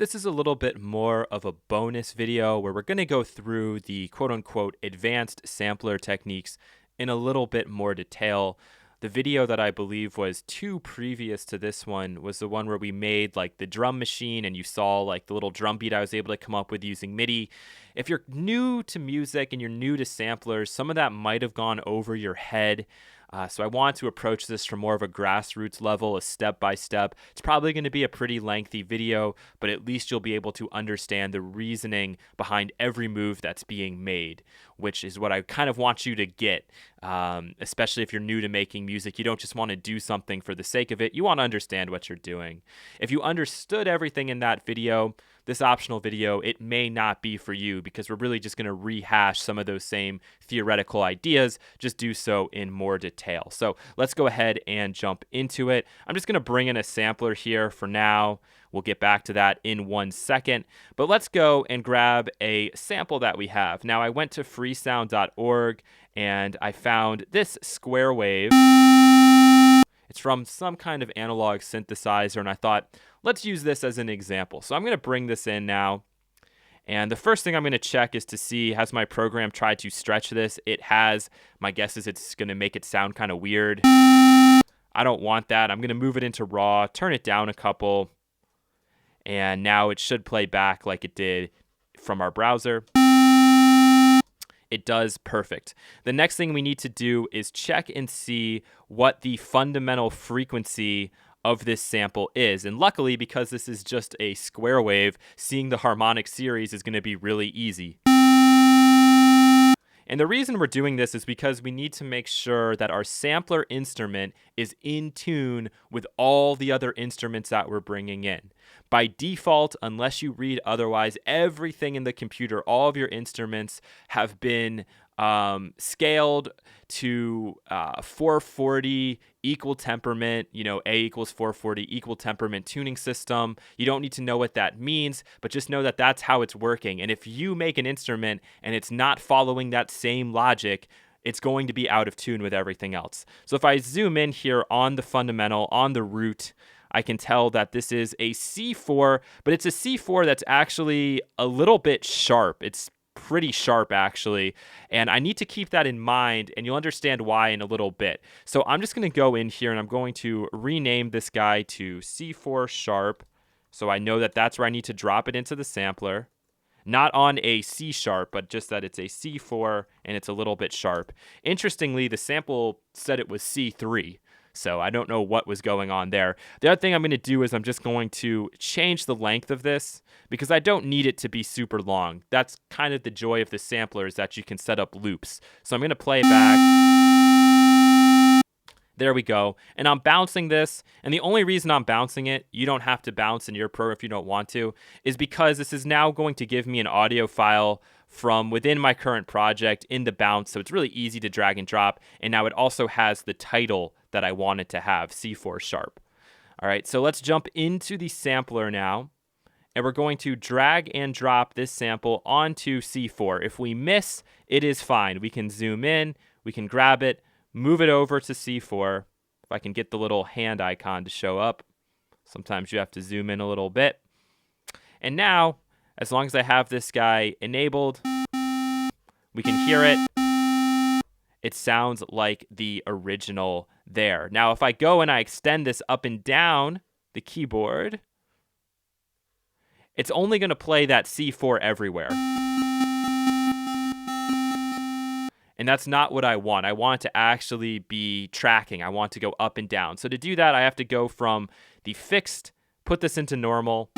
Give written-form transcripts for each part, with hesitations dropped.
This is a little bit more of a bonus video where we're going to go through the quote unquote advanced sampler techniques in a little bit more detail. The video that I believe was two previous to this one was the one where we made like the drum machine and you saw like the little drum beat I was able to come up with using MIDI. If you're new to music and you're new to samplers, some of that might have gone over your head. So I want to approach this from more of a grassroots level, a step-by-step. It's probably going to be a pretty lengthy video, but at least you'll be able to understand the reasoning behind every move that's being made, which is what I kind of want you to get, especially if you're new to making music. You don't just want to do something for the sake of it. You want to understand what you're doing. If you understood everything in that video, this optional video, it may not be for you because we're really just going to rehash some of those same theoretical ideas, just do so in more detail. So let's go ahead and jump into it. I'm just going to bring in a sampler here for now. We'll get back to that in 1 second, but let's go and grab a sample that we have. Now I went to freesound.org and I found this square wave. It's from some kind of analog synthesizer, and I thought, let's use this as an example. So I'm going to bring this in now. And the first thing I'm going to check is to see, has my program tried to stretch this? It has. My guess is it's going to make it sound kind of weird. I don't want that. I'm going to move it into raw, turn it down a couple, and now it should play back like it did from our browser. It does perfect. The next thing we need to do is check and see what the fundamental frequency of this sample is. And luckily, because this is just a square wave, seeing the harmonic series is going to be really easy. And the reason we're doing this is because we need to make sure that our sampler instrument is in tune with all the other instruments that we're bringing in. By default, unless you read otherwise, everything in the computer, all of your instruments have been scaled to 440 equal temperament, A equals 440 equal temperament tuning system. You don't need to know what that means, but just know that that's how it's working. And if you make an instrument and it's not following that same logic, it's going to be out of tune with everything else. So if I zoom in here on the fundamental, on the root, I can tell that this is a C4, but it's a C4 that's actually a little bit sharp. It's pretty sharp actually, and I need to keep that in mind, and you'll understand why in a little bit. So I'm just going to go in here and I'm going to rename this guy to C4 sharp, so I know that that's where I need to drop it into the sampler. Not on a C sharp, but just that it's a C4 and it's a little bit sharp. Interestingly, the sample said it was C3. So I don't know what was going on there. The other thing I'm going to do is I'm just going to change the length of this because I don't need it to be super long. That's kind of the joy of the sampler, is that you can set up loops. So I'm going to play it back. There we go. And I'm bouncing this. And the only reason I'm bouncing it, you don't have to bounce in your program if you don't want to, is because this is now going to give me an audio file from within my current project in the bounce. So it's really easy to drag and drop. And now it also has the title that I wanted to have, C4 sharp. All right, so let's jump into the sampler now. And we're going to drag and drop this sample onto C4. If we miss, it is fine. We can zoom in, we can grab it, move it over to C4. If I can get the little hand icon to show up. Sometimes you have to zoom in a little bit. And now, as long as I have this guy enabled, we can hear it. It sounds like the original there. Now, if I go and I extend this up and down the keyboard, it's only going to play that C4 everywhere. And that's not what I want. I want it to actually be tracking. I want to go up and down. So to do that, I have to go from the fixed, put this into normal.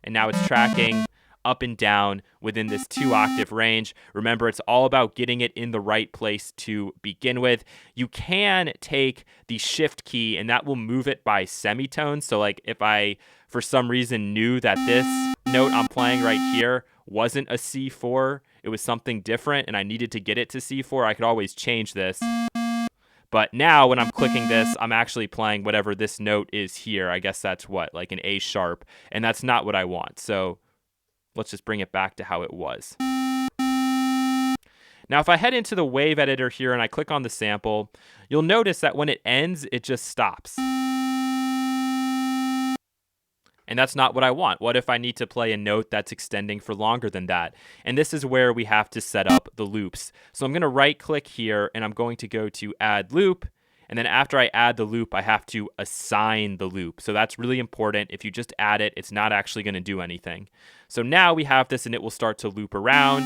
And now it's tracking up and down within this 2-octave range. Remember, it's all about getting it in the right place to begin with. You can take the shift key and that will move it by semitones. So like if I, for some reason, knew that this note I'm playing right here wasn't a C4, it was something different and I needed to get it to C4, I could always change this. But now when I'm clicking this, I'm actually playing whatever this note is here. I guess that's what, like an A sharp, and that's not what I want. So let's just bring it back to how it was. Now, if I head into the wave editor here and I click on the sample, you'll notice that when it ends, it just stops. And that's not what I want. What if I need to play a note that's extending for longer than that? And this is where we have to set up the loops. So I'm going to right click here and I'm going to go to add loop. And then after I add the loop, I have to assign the loop. So that's really important. If you just add it, it's not actually going to do anything. So now we have this and it will start to loop around.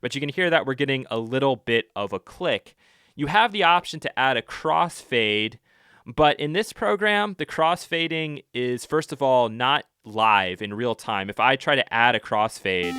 But you can hear that we're getting a little bit of a click. You have the option to add a crossfade, but in this program, the crossfading is, first of all, not live in real time. If I try to add a crossfade,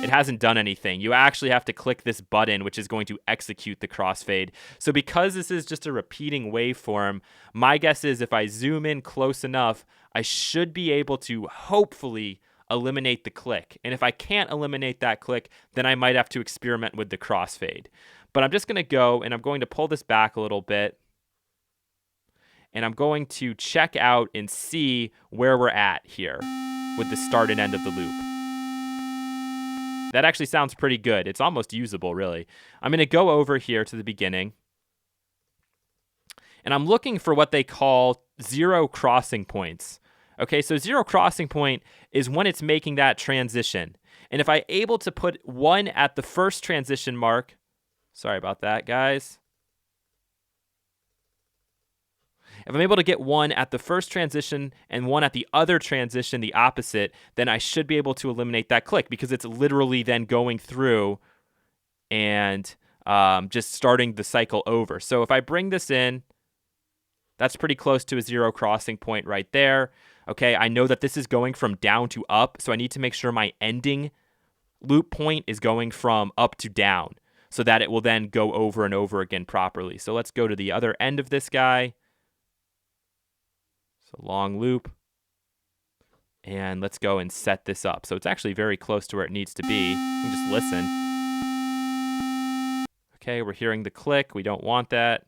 it hasn't done anything. You actually have to click this button, which is going to execute the crossfade. So because this is just a repeating waveform, my guess is if I zoom in close enough, I should be able to hopefully eliminate the click. And if I can't eliminate that click, then I might have to experiment with the crossfade. But I'm just going to go and I'm going to pull this back a little bit. And I'm going to check out and see where we're at here with the start and end of the loop. That actually sounds pretty good. It's almost usable, really. I'm going to go over here to the beginning. And I'm looking for what they call zero crossing points. Okay, so zero crossing point is when it's making that transition. And if I'm able to put one at the first transition mark, sorry about that, guys. If I'm able to get one at the first transition and one at the other transition, the opposite, then I should be able to eliminate that click because it's literally then going through and just starting the cycle over. So if I bring this in, that's pretty close to a zero crossing point right there. Okay, I know that this is going from down to up, so I need to make sure my ending loop point is going from up to down so that it will then go over and over again properly. So let's go to the other end of this guy. So long loop. And let's go and set this up. So it's actually very close to where it needs to be. You can just listen. Okay, we're hearing the click. We don't want that.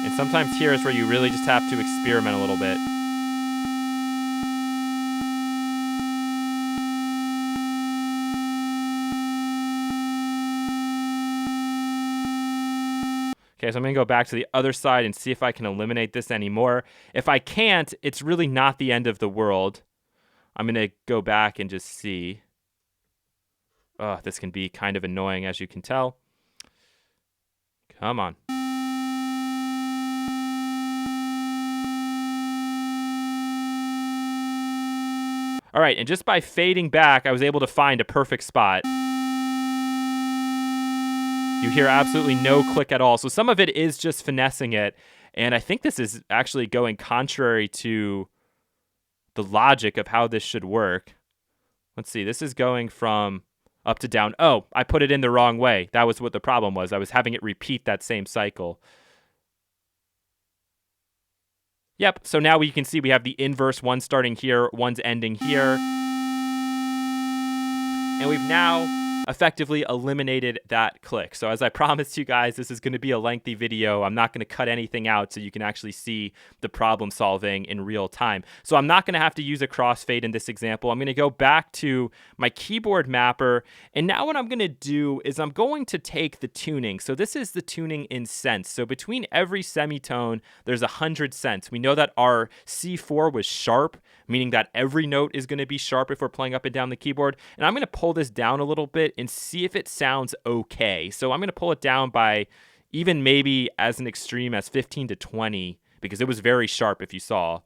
And sometimes here is where you really just have to experiment a little bit. Okay, so I'm going to go back to the other side and see if I can eliminate this anymore. If I can't, it's really not the end of the world. I'm going to go back and just see. Oh, this can be kind of annoying, as you can tell. Come on. All right, and just by fading back, I was able to find a perfect spot. You hear absolutely no click at all. So some of it is just finessing it. And I think this is actually going contrary to the logic of how this should work. Let's see. This is going from up to down. Oh, I put it in the wrong way. That was what the problem was. I was having it repeat that same cycle. Yep. So now you can see we have the inverse, one starting here, one's ending here. And we've now effectively eliminated that click. So as I promised you guys, this is going to be a lengthy video. I'm not going to cut anything out so you can actually see the problem solving in real time. So I'm not going to have to use a crossfade in this example. I'm going to go back to my keyboard mapper. And now what I'm going to do is I'm going to take the tuning. So this is the tuning in cents. So between every semitone, there's 100 cents. We know that our C4 was sharp, meaning that every note is going to be sharp if we're playing up and down the keyboard. And I'm going to pull this down a little bit and see if it sounds okay. So I'm going to pull it down by even maybe as an extreme as 15 to 20 because it was very sharp if you saw.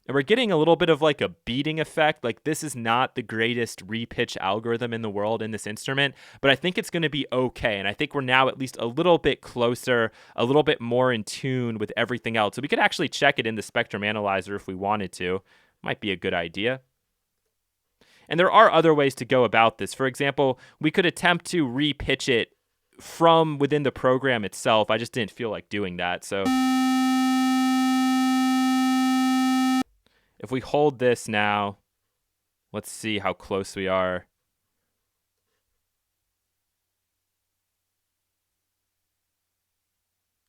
And we're getting a little bit of like a beating effect. Like this is not the greatest repitch algorithm in the world in this instrument, but I think it's going to be okay. And I think we're now at least a little bit closer, a little bit more in tune with everything else. So we could actually check it in the spectrum analyzer if we wanted to. Might be a good idea. And there are other ways to go about this. For example, we could attempt to repitch it from within the program itself. I just didn't feel like doing that. So if we hold this now Let's see how close we are.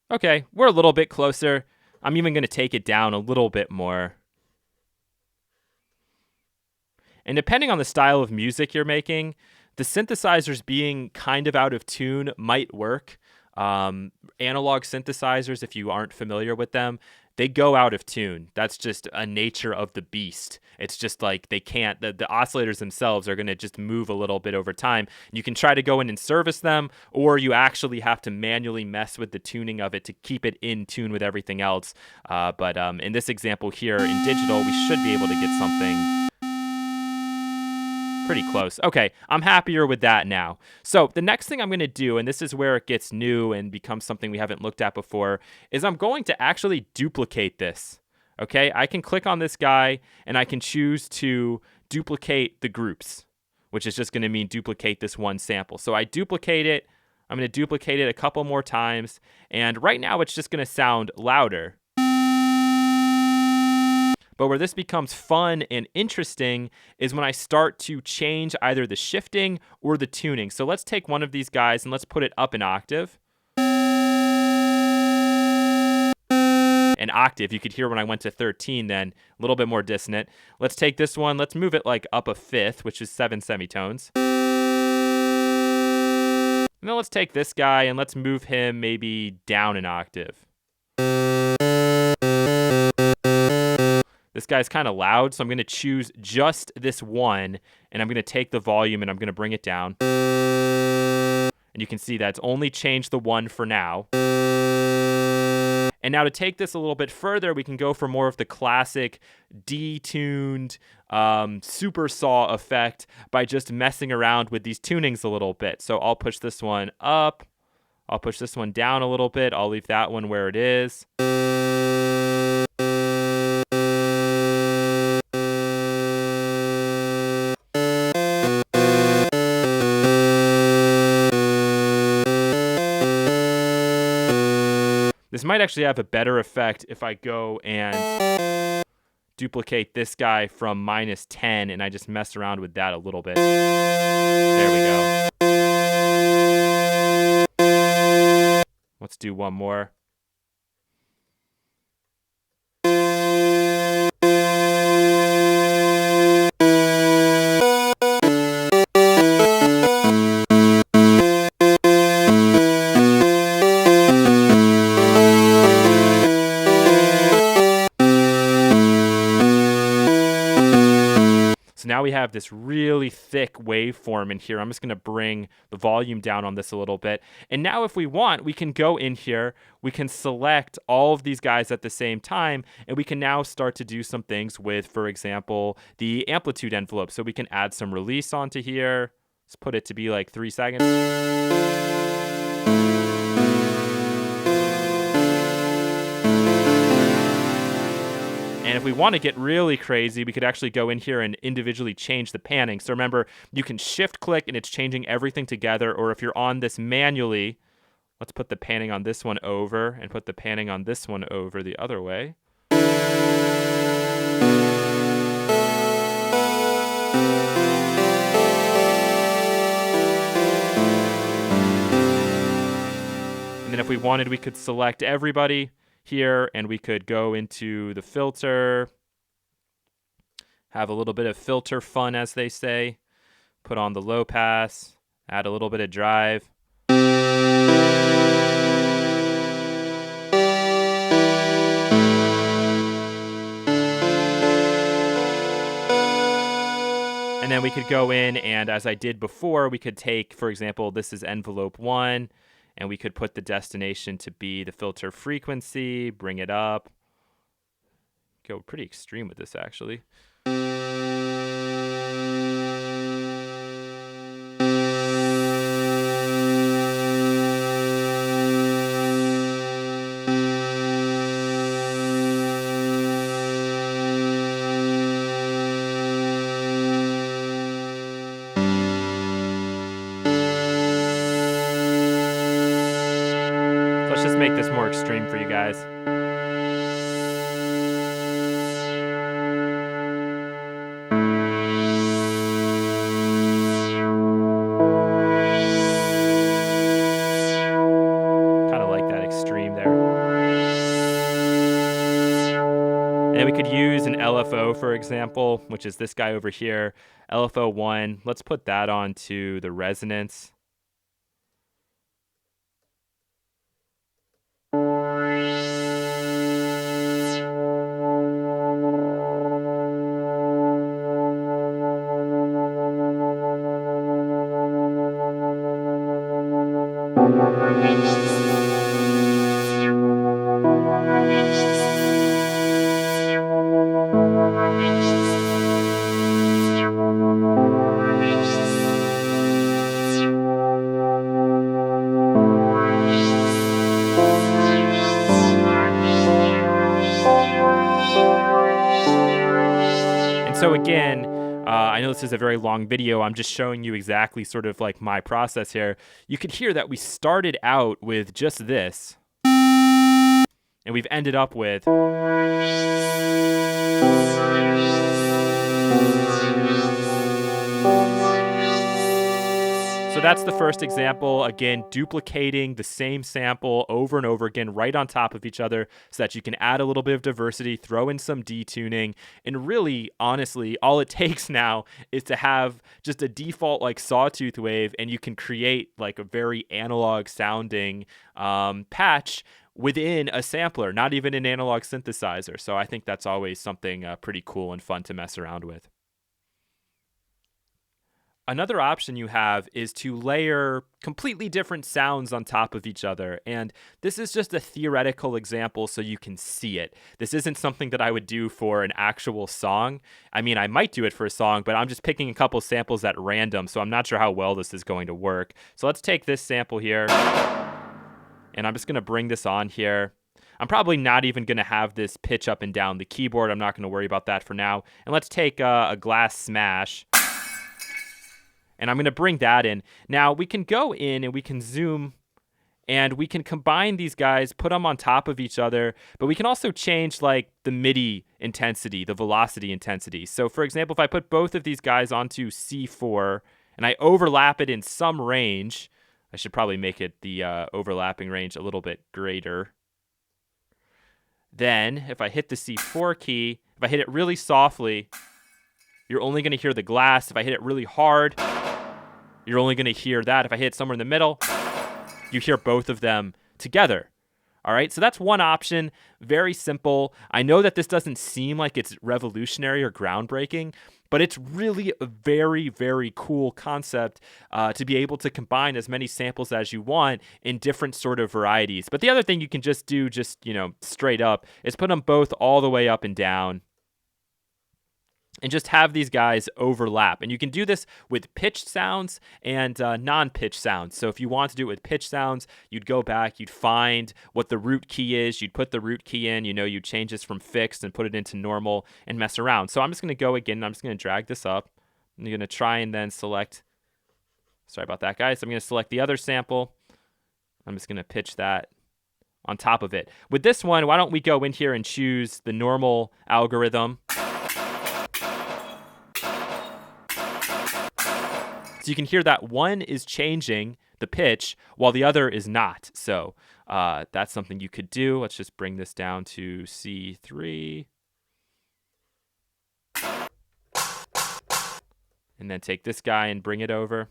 Okay, we're a little bit closer. I'm even going to take it down a little bit more. And depending on the style of music you're making, the synthesizers being kind of out of tune might work. Analog synthesizers, if you aren't familiar with them, they go out of tune. That's just a nature of the beast. It's just like they can't, the oscillators themselves are going to just move a little bit over time. You can try to go in and service them, or you actually have to manually mess with the tuning of it to keep it in tune with everything else. But in this example here in digital, we should be able to get something pretty close. Okay, I'm happier with that now. So the next thing I'm going to do, and this is where it gets new and becomes something we haven't looked at before, is I'm going to actually duplicate this. Okay, I can click on this guy and I can choose to duplicate the groups, which is just going to mean duplicate this one sample. So I duplicate it. I'm going to duplicate it a couple more times. And right now it's just going to sound louder. But where this becomes fun and interesting is when I start to change either the shifting or the tuning. So let's take one of these guys and let's put it up an octave. An octave, you could hear when I went to 13 then, a little bit more dissonant. Let's take this one, let's move it like up a fifth, which is 7 semitones. And then let's take this guy and let's move him maybe down an octave. This guy's kind of loud, so I'm going to choose just this one, and I'm going to take the volume and I'm going to bring it down. And you can see that's only changed the one for now. And now to take this a little bit further, we can go for more of the classic detuned super saw effect by just messing around with these tunings a little bit. So I'll push this one up. I'll push this one down a little bit. I'll leave that one where it is. This might actually have a better effect if I go and duplicate this guy from -10 and I just mess around with that a little bit. There we go. Let's do one more. So now we have this really thick waveform in here. I'm just going to bring the volume down on this a little bit. And now if we want, we can go in here, we can select all of these guys at the same time, and we can now start to do some things with, for example, the amplitude envelope. So we can add some release onto here. Let's put it to be like 3 seconds. And if we want to get really crazy, we could actually go in here and individually change the panning. So remember, you can shift click and it's changing everything together. Or if you're on this manually, let's put the panning on this one over and put the panning on this one over the other way. And then if we wanted, we could select everybody here and we could go into the filter, have a little bit of filter fun, as they say, put on the low pass, add a little bit of drive. And then we could go in and, as I did before, we could take, for example, this is envelope 1, and we could put the destination to be the filter frequency, bring it up. Go pretty extreme with this, actually. Let's just make this more extreme for you guys. And we could use an LFO, for example, which is this guy over here, LFO1. Let's put that onto the resonance. And so again, I know this is a very long video. I'm just showing you exactly sort of like my process here. You could hear that we started out with just this, and we've ended up with. So that's the first example, again, duplicating the same sample over and over again right on top of each other so that you can add a little bit of diversity, throw in some detuning, and really, honestly, all it takes now is to have just a default like sawtooth wave, and you can create like a very analog sounding patch within a sampler, not even an analog synthesizer. So I think that's always something pretty cool and fun to mess around with. Another option you have is to layer completely different sounds on top of each other. And this is just a theoretical example so you can see it. This isn't something that I would do for an actual song. I mean, I might do it for a song, but I'm just picking a couple samples at random, so I'm not sure how well this is going to work. So let's take this sample here, and I'm just going to bring this on here. I'm probably not even going to have this pitch up and down the keyboard. I'm not going to worry about that for now. And let's take a glass smash. And I'm going to bring that in. Now, we can go in and we can zoom and we can combine these guys, put them on top of each other, but we can also change like the MIDI intensity, the velocity intensity. So for example, if I put both of these guys onto C4 and I overlap it in some range, I should probably make it the overlapping range a little bit greater. Then if I hit the C4 key, if I hit it really softly, you're only going to hear the glass. If I hit it really hard, you're only going to hear that. If I hit it somewhere in the middle, you hear both of them together. All right, so that's one option. Very simple. I know that this doesn't seem like it's revolutionary or groundbreaking, but it's really a very, very cool concept to be able to combine as many samples as you want in different sort of varieties. But the other thing you can just do, straight up, is put them both all the way up and down, and just have these guys overlap. And you can do this with pitched sounds and non-pitched sounds. So if you want to do it with pitched sounds, you'd go back, you'd find what the root key is, you'd put the root key in, you change this from fixed and put it into normal and mess around. So I'm just going to go again, and I'm just going to drag this up. I'm going to try and then select, sorry about that, guys. I'm going to select the other sample. I'm just going to pitch that on top of it. With this one, why don't we go in here and choose the normal algorithm. So you can hear that one is changing the pitch while the other is not. So that's something you could do. Let's just bring this down to C3. And then take this guy and bring it over.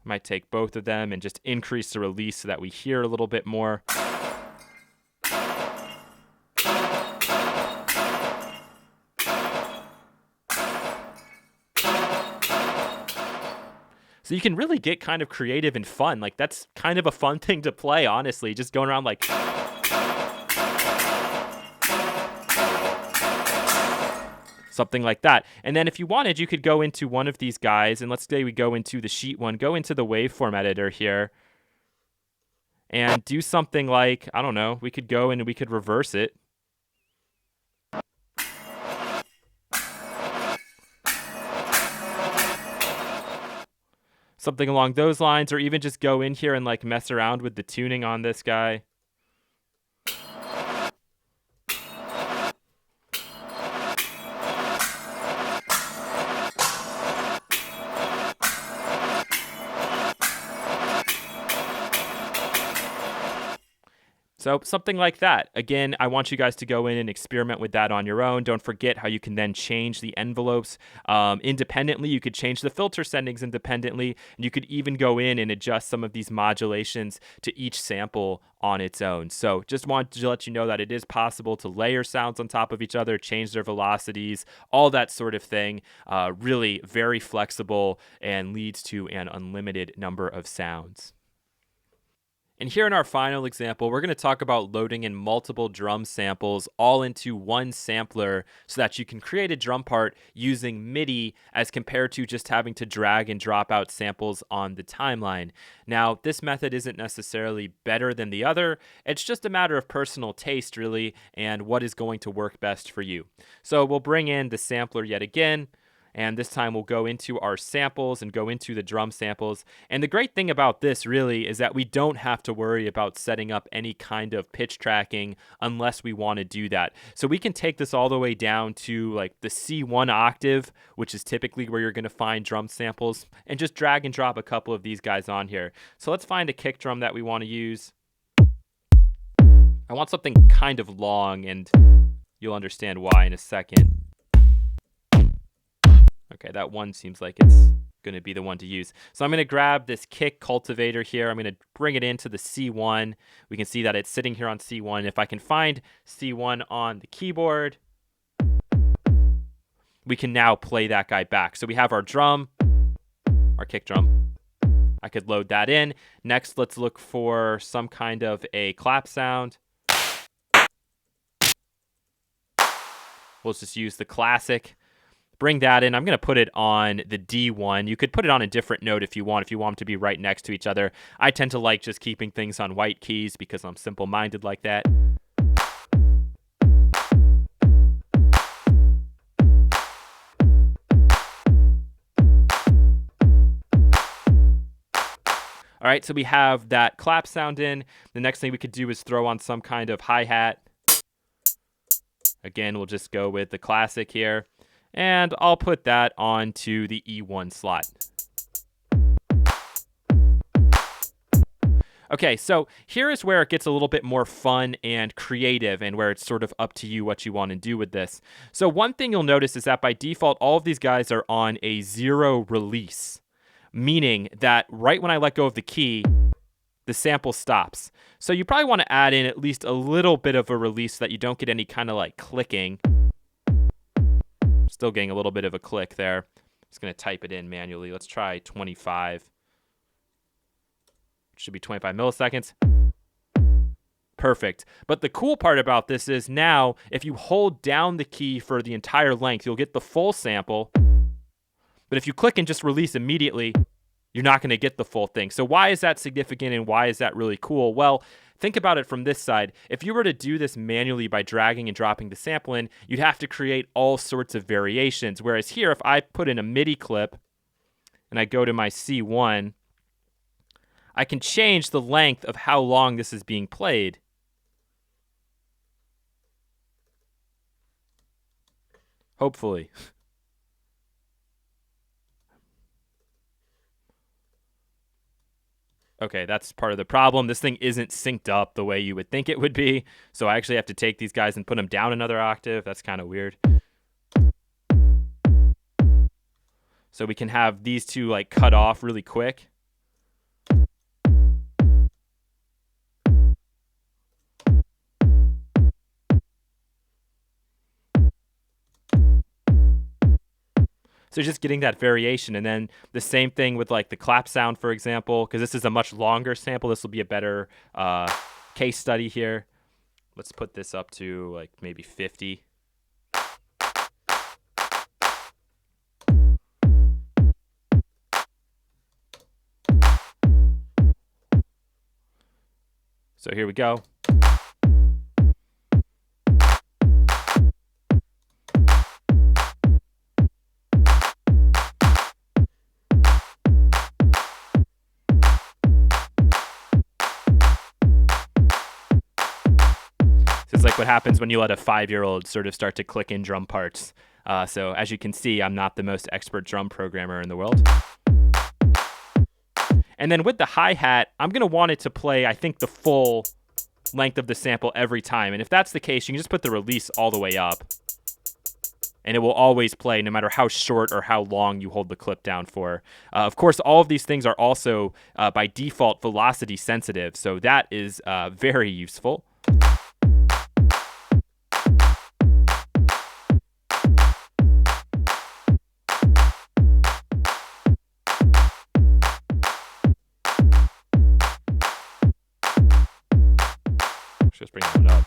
Might take both of them and just increase the release so that we hear a little bit more. So you can really get kind of creative and fun. Like, that's kind of a fun thing to play, honestly. Just going around like... something like that. And then if you wanted, you could go into one of these guys, and let's say we go into the sheet one, go into the waveform editor here, and do something like, I don't know, we could go and we could reverse it. Something along those lines, or even just go in here and like mess around with the tuning on this guy. So something like that. Again, I want you guys to go in and experiment with that on your own. Don't forget how you can then change the envelopes independently. You could change the filter settings independently. And you could even go in and adjust some of these modulations to each sample on its own. So just wanted to let you know that it is possible to layer sounds on top of each other, change their velocities, all that sort of thing. Really very flexible and leads to an unlimited number of sounds. And here in our final example, we're going to talk about loading in multiple drum samples all into one sampler so that you can create a drum part using MIDI as compared to just having to drag and drop out samples on the timeline. Now, this method isn't necessarily better than the other. It's just a matter of personal taste, really, and what is going to work best for you. So we'll bring in the sampler yet again. And this time we'll go into our samples and go into the drum samples. And the great thing about this really is that we don't have to worry about setting up any kind of pitch tracking unless we want to do that. So we can take this all the way down to like the C1 octave, which is typically where you're going to find drum samples, and just drag and drop a couple of these guys on here. So let's find a kick drum that we want to use. I want something kind of long, and you'll understand why in a second. Okay, that one seems like it's going to be the one to use. So I'm going to grab this kick cultivator here. I'm going to bring it into the C1. We can see that it's sitting here on C1. If I can find C1 on the keyboard, we can now play that guy back. So we have our drum, our kick drum. I could load that in. Next, let's look for some kind of a clap sound. We'll just use the classic. Bring that in. I'm going to put it on the D1. You could put it on a different note if you want them to be right next to each other. I tend to like just keeping things on white keys because I'm simple-minded like that. All right, so we have that clap sound in. The next thing we could do is throw on some kind of hi-hat. Again, we'll just go with the classic here. And I'll put that onto the E1 slot. Okay, so here is where it gets a little bit more fun and creative and where it's sort of up to you what you want to do with this. So one thing you'll notice is that by default, all of these guys are on a 0 release, meaning that right when I let go of the key, the sample stops. So you probably want to add in at least a little bit of a release so that you don't get any kind of like clicking. Still getting a little bit of a click there. Just going to type it in manually. Let's try 25. It should be 25 milliseconds. Perfect. But the cool part about this is now, if you hold down the key for the entire length, you'll get the full sample. But if you click and just release immediately, you're not going to get the full thing. So why is that significant and why is that really cool? Well, think about it from this side. If you were to do this manually by dragging and dropping the sample in, you'd have to create all sorts of variations. Whereas here, if I put in a MIDI clip and I go to my C1, I can change the length of how long this is being played. Hopefully. Okay, that's part of the problem. This thing isn't synced up the way you would think it would be. So I actually have to take these guys and put them down another octave. That's kind of weird. So we can have these two like cut off really quick. So just getting that variation. And then the same thing with like the clap sound, for example, because this is a much longer sample. This will be a better case study here. Let's put this up to like maybe 50. So here we go. It's like what happens when you let a 5-year-old sort of start to click in drum parts. So as you can see, I'm not the most expert drum programmer in the world. And then with the hi-hat, I'm going to want it to play, I think, the full length of the sample every time. And if that's the case, you can just put the release all the way up, and it will always play no matter how short or how long you hold the clip down for. Of course, all of these things are also by default velocity sensitive, so that is very useful. Just bring that up.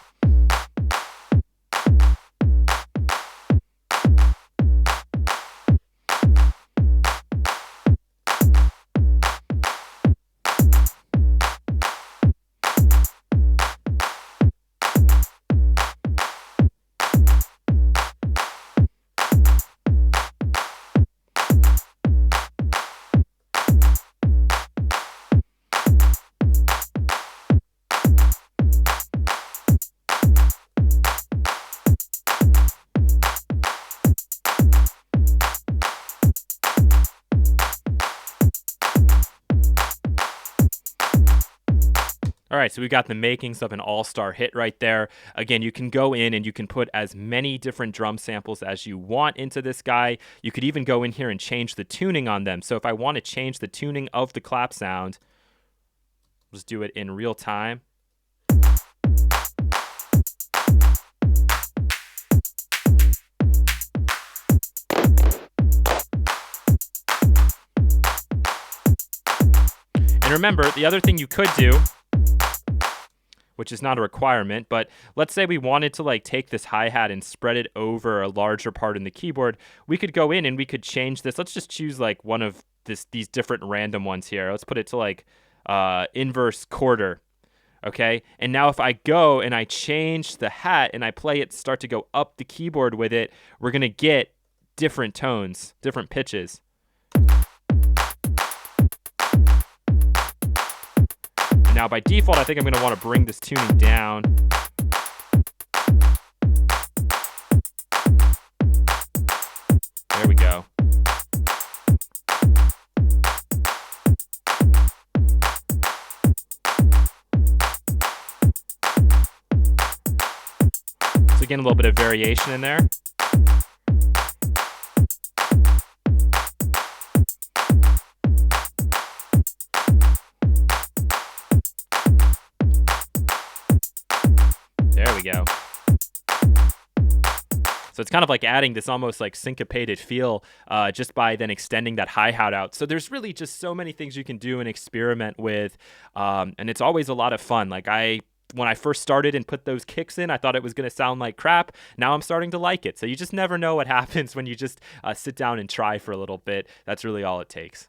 All right, so we got the makings of an all-star hit right there. Again, you can go in and you can put as many different drum samples as you want into this guy. You could even go in here and change the tuning on them. So if I want to change the tuning of the clap sound, let's do it in real time. And remember, the other thing you could do, which is not a requirement, but let's say we wanted to like take this hi-hat and spread it over a larger part in the keyboard, we could go in and we could change this. Let's just choose like one of these different random ones here. Let's put it to like inverse quarter, okay? And now if I go and I change the hat and I play it, start to go up the keyboard with it, we're gonna get different tones, different pitches. Now, by default, I think I'm going to want to bring this tuning down. There we go. So again, a little bit of variation in there. There we go. So it's kind of like adding this almost like syncopated feel just by then extending that hi-hat out. So there's really just so many things you can do and experiment with. And it's always a lot of fun. Like when I first started and put those kicks in, I thought it was going to sound like crap. Now I'm starting to like it. So you just never know what happens when you just sit down and try for a little bit. That's really all it takes.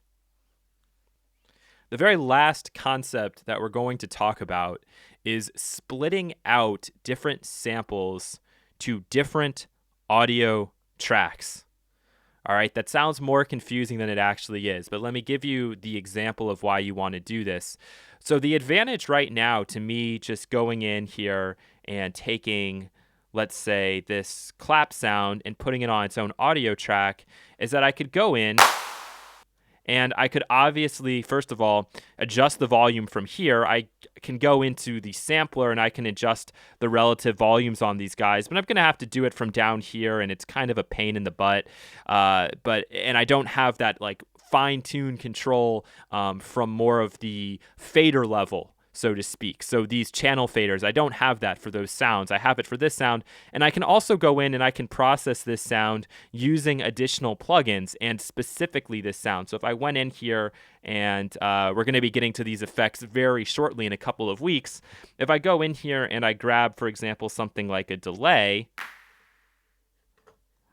The very last concept that we're going to talk about is splitting out different samples to different audio tracks. All right, that sounds more confusing than it actually is, but let me give you the example of why you want to do this. So the advantage right now to me just going in here and taking, let's say, this clap sound and putting it on its own audio track is that I could go in and I could obviously, first of all, adjust the volume from here. I can go into the sampler and I can adjust the relative volumes on these guys, but I'm going to have to do it from down here, and it's kind of a pain in the butt. And I don't have that like fine-tune control from more of the fader level, so to speak. So these channel faders, I don't have that for those sounds. I have it for this sound, and I can also go in and I can process this sound using additional plugins, and specifically this sound. So if I went in here, and we're going to be getting to these effects very shortly in a couple of weeks. If I go in here and I grab, for example, something like a delay,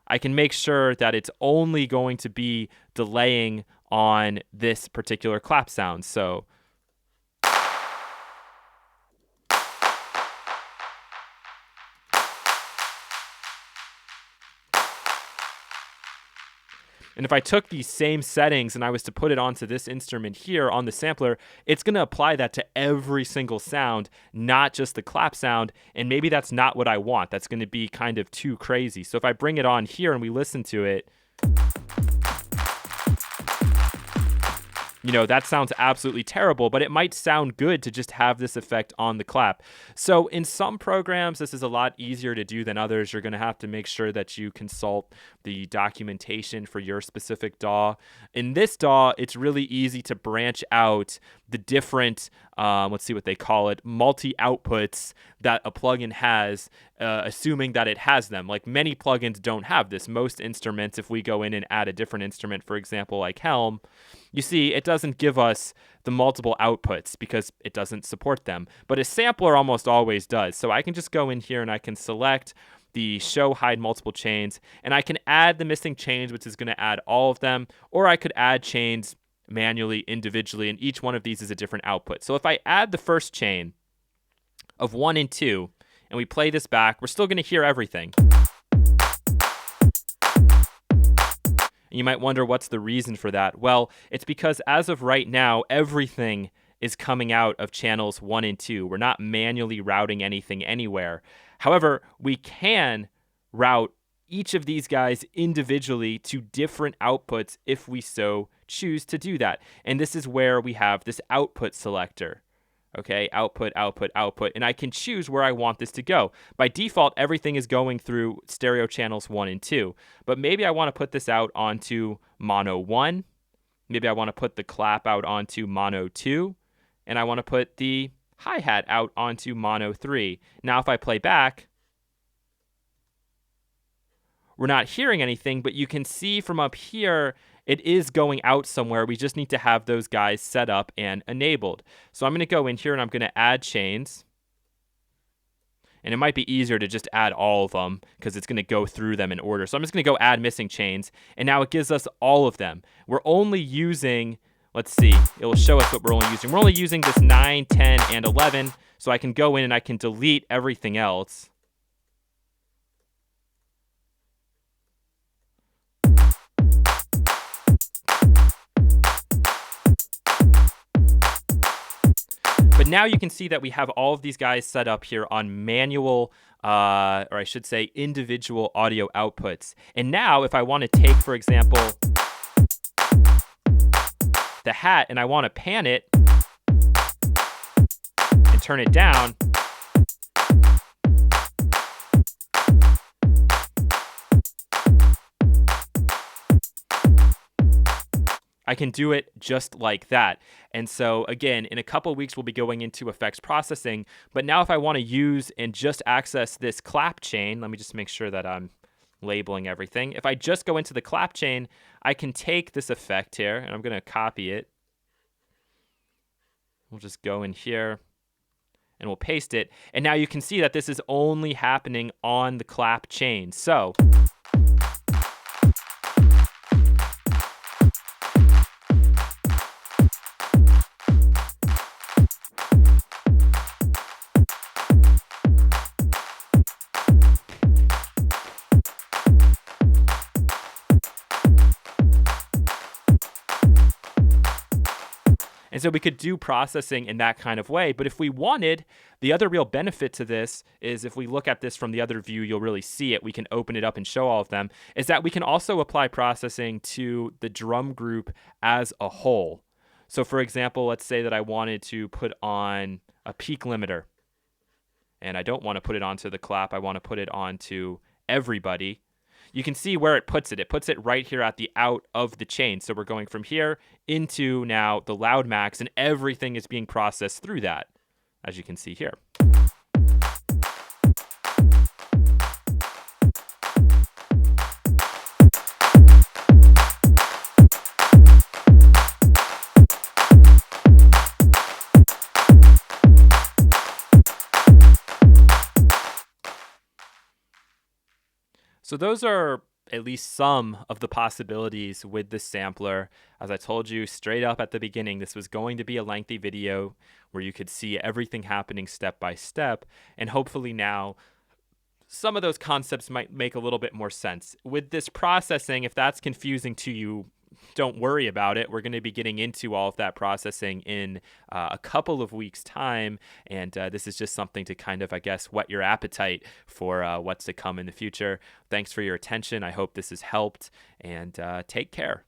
I can make sure that it's only going to be delaying on this particular clap sound. So and if I took these same settings and I was to put it onto this instrument here on the sampler, it's going to apply that to every single sound, not just the clap sound. And maybe that's not what I want. That's going to be kind of too crazy. So if I bring it on here and we listen to it, That sounds absolutely terrible, but it might sound good to just have this effect on the clap. So in some programs, this is a lot easier to do than others. You're going to have to make sure that you consult the documentation for your specific DAW. In this DAW, it's really easy to branch out the different, let's see what they call it, multi-outputs that a plugin has, assuming that it has them. Like many plugins don't have this. Most instruments, if we go in and add a different instrument, for example, like Helm, you see, it doesn't give us the multiple outputs because it doesn't support them. But a sampler almost always does. So I can just go in here and I can select the show hide multiple chains, and I can add the missing chains, which is going to add all of them, or I could add chains manually, individually, and each one of these is a different output. So if I add the first chain of 1 and 2, and we play this back, we're still going to hear everything. And you might wonder what's the reason for that. Well, it's because as of right now, everything is coming out of channels 1 and 2. We're not manually routing anything anywhere. However, we can route each of these guys individually to different outputs if we so choose to do that. And this is where we have this output selector. Okay, output, output, output, and I can choose where I want this to go. By default, everything is going through stereo channels 1 and 2, but maybe I want to put this out onto mono 1, maybe I want to put the clap out onto mono 2, and I want to put the hi-hat out onto mono 3. Now if I play back, we're not hearing anything, but you can see from up here, it is going out somewhere. We just need to have those guys set up and enabled. So I'm going to go in here and I'm going to add chains. And it might be easier to just add all of them because it's going to go through them in order. So I'm just going to go add missing chains. And now it gives us all of them. We're only using, let's see, it will show us what we're only using. We're only using this 9, 10, and 11. So I can go in and I can delete everything else. But now you can see that we have all of these guys set up here on manual, or I should say individual audio outputs. And now if I want to take, for example, the hat and I want to pan it and turn it down, I can do it just like that. And so again, in a couple of weeks, we'll be going into effects processing. But now if I want to use and just access this clap chain, let me just make sure that I'm labeling everything. If I just go into the clap chain, I can take this effect here and I'm going to copy it. We'll just go in here and we'll paste it. And now you can see that this is only happening on the clap chain. So And so we could do processing in that kind of way. But if we wanted, the other real benefit to this is if we look at this from the other view, you'll really see it. We can open it up and show all of them, is that we can also apply processing to the drum group as a whole. So for example, let's say that I wanted to put on a peak limiter. And I don't want to put it onto the clap. I want to put it onto everybody. You can see where it puts it. It puts it right here at the out of the chain. So we're going from here into now the loud max, and everything is being processed through that, as you can see here. So those are at least some of the possibilities with this sampler. As I told you straight up at the beginning, this was going to be a lengthy video where you could see everything happening step by step. And hopefully now some of those concepts might make a little bit more sense. With this processing, if that's confusing to you, don't worry about it. We're going to be getting into all of that processing in a couple of weeks' time. And this is just something to kind of, I guess, whet your appetite for what's to come in the future. Thanks for your attention. I hope this has helped, and take care.